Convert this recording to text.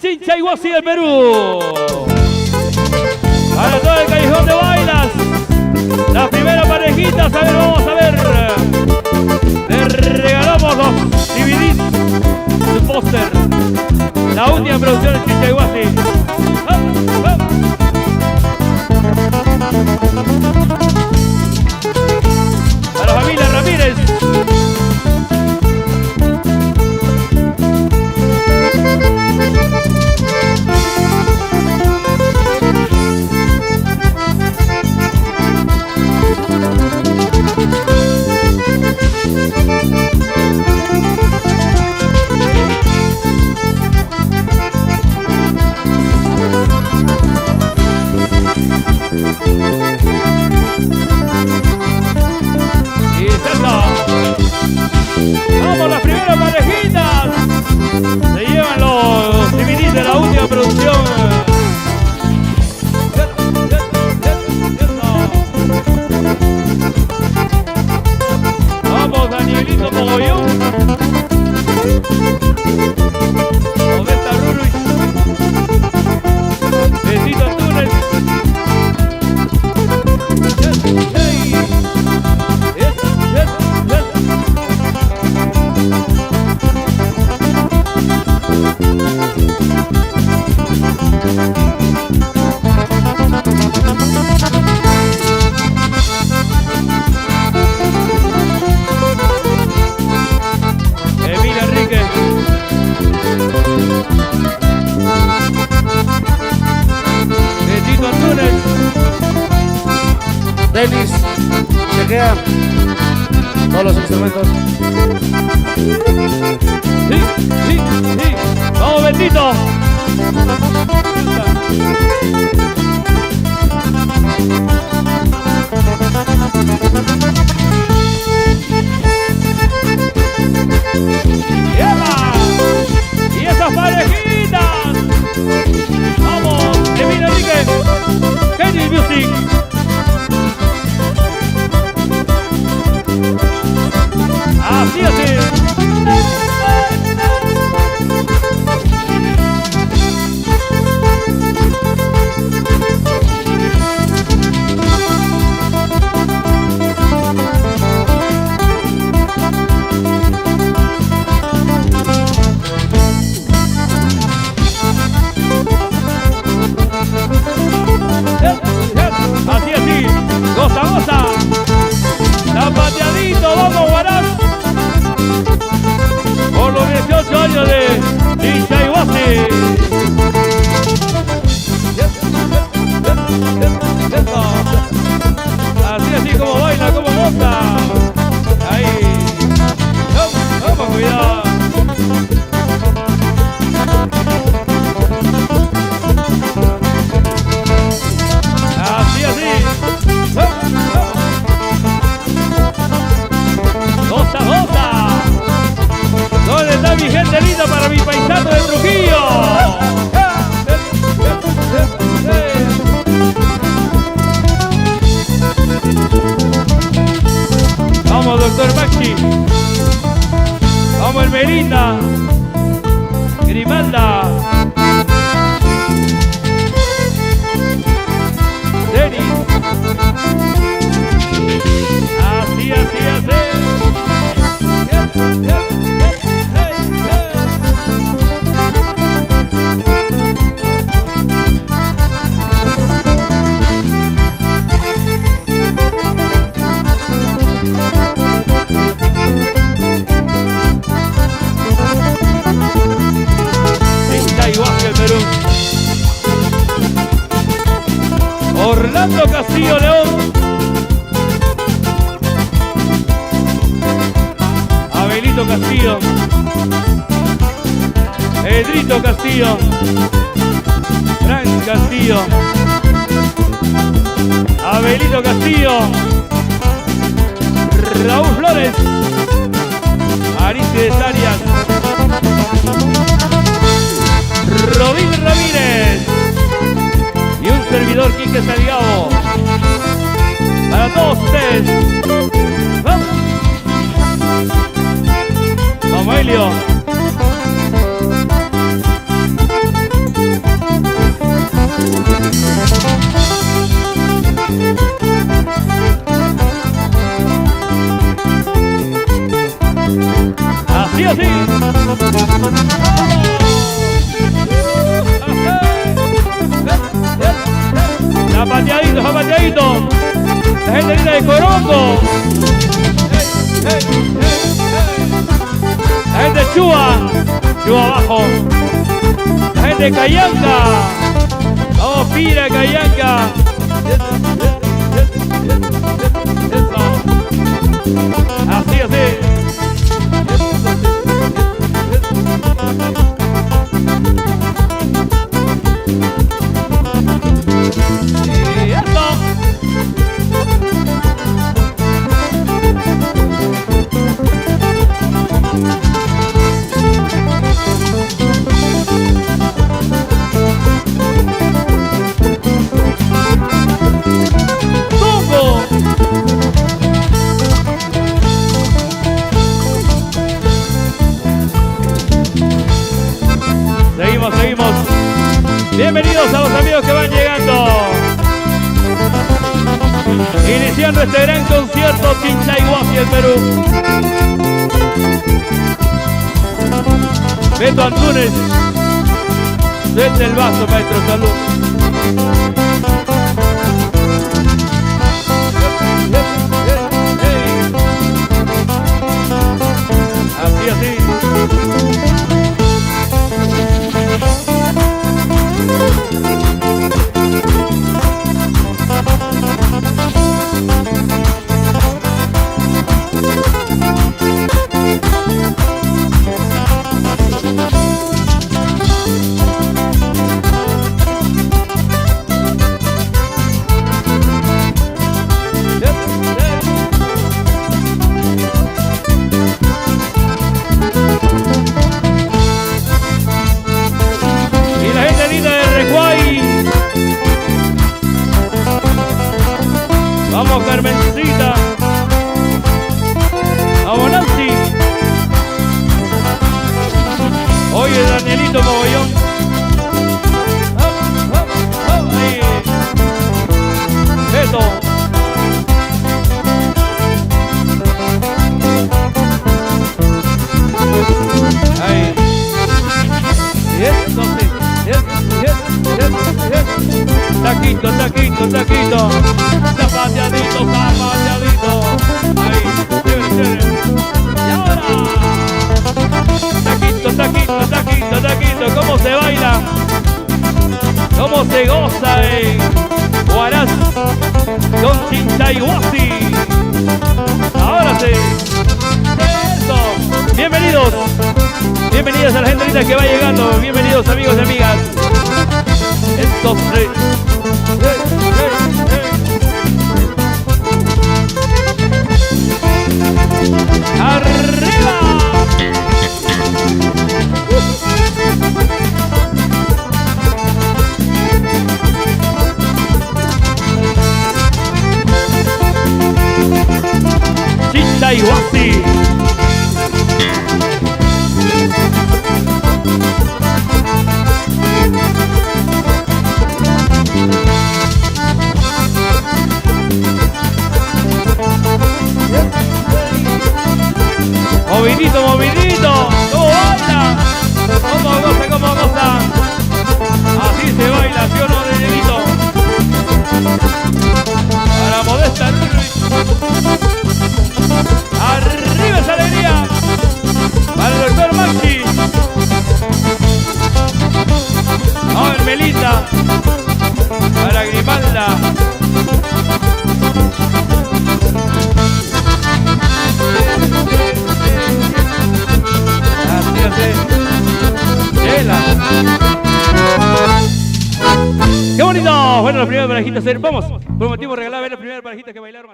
Chinchayhuasi del Perú. Para todo el callejón de bailas. Las primeras parejitas, a ver, vamos a ver. Le regalamos los DVDs, su póster. La última producción de Chinchayhuasi. A la familia Ramírez. Vamos, las primeras parejitas. Se llevan los DVDs de la última producción. Vamos, Danielito Mogollón. Odetta Ruruch. Besito Antunes. Dennis, chequea todos los instrumentos. Sí, sí, sí. Vamos, Betito. Y esas parejitas. Vamos, Emilio Enrique. Kenny Music. Así, así. Así, así. Goza, goza. Zapateadito, vamos, Guarás. Por los 18 años de Chinchayhuasi. Así, así como baila, como goza. Ahí. Vamos, cuidado. Así, así. Goza, goza. ¿Dónde está mi gente linda para mi paisano de Trujillo? Vamos, doctor Maxi. Vamos, Hermelita. Grimalda. Denis. Así, así, así. Chinchayhuasi, el Perú. Orlando Castillo León. Abelito Castillo. Edrito Castillo. Fran Castillo. Abelito Castillo. Raúl Flores. Aristides Arias. Rodín Ramírez. Y un servidor, Quique Salgado. Para todos ustedes. ¡Vamos! ¡Vamos, Helio! Así, así. Zapateadito, zapateadito. La gente linda de Corongo. La gente de Chua. Chua abajo. La gente de Cayanca. Vamos, pira, Cayanca. Así, así. Y eso. Seguimos. Bienvenidos a los amigos que van llegando. Iniciando este gran concierto Chinchayhuasi, el Perú. Beto Antunes. Suelta el vaso, maestro, salud. Así, así. Vamos, Carmencita. Vamos, Nancy. Oye, Danielito Mogollón. Ahí. Beto. Ahí. Y eso sí. Taquito. Zapateadito. Ahí, chévere. Y ahora. Taquito. ¿Cómo se baila? ¿Cómo se goza en Huaraz con Chinchayhuasi? Ahora sí. Eso. Bienvenidos a la gente linda que va llegando. Bienvenidos, amigos y amigas. Estos tres. ¡Arriba! Chinchayhuasi. Movidito, ¿cómo baila? ¿Cómo goza? Así se baila, ¿sí o no, Danielito? Para Modesta Ruiz. Arriba esa alegría. Para el doctor Maxi. Vamos, Melita. Para Grimalda. ¡Qué bonito! Bueno, las primeras parejitas, vamos. Prometimos regalar a ver las primeras parejitas que bailaron.